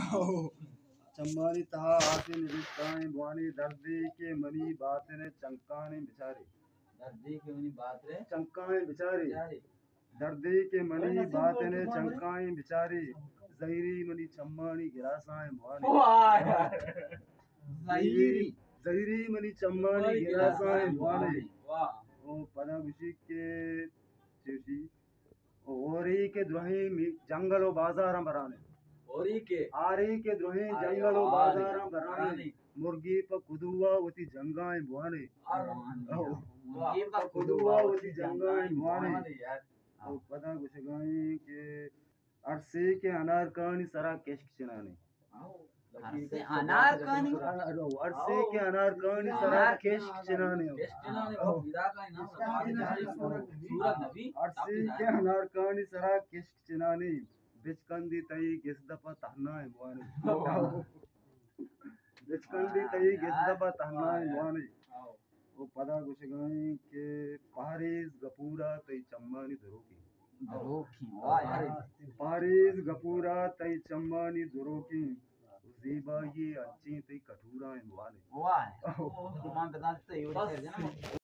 चम्बानी तहा आसिन रिश्ताएं बुआनी दर्दी के मनी बात ने चंकाने बिचारे दर्दी के मनी बात रे चंकाएं बिचारे दर्दी के मनी बात ने चंकाएं बिचारी जहीरी मनी चम्बानी गिरासाएं बुआनी जहीरी मनी चम्बानी गिरासाएं बुआनी ओ पदा गुशी के चेशी ओरी के द्रोही जंगलो बाजार बराने आरी के द्रोही जंगलो बाजार बराने मुर्गी पर कुदुआ उती जंगाएं बुआने मुर्गी पर कुदुआ उती जंगाएं बुआने ओ पदा गुशगाई के अरसे के अनार कहानी सरा केश चिनाने अरसे अनार कहानी सरा केश चिनाने अरसे के अनार कहानी सरा केश चिनाने बिचकंदी तई गिसदपा तहना है बुआने बिचकंदी तई गिसदपा तहना है बुआने वो पदा गुशगाई के पारिस गपूरा तई चम्मानी धरोकी पारिस गपूरा तई चम्मानी धरोकी ज़ेबा ये अच्छी तई कठूरा है बुआने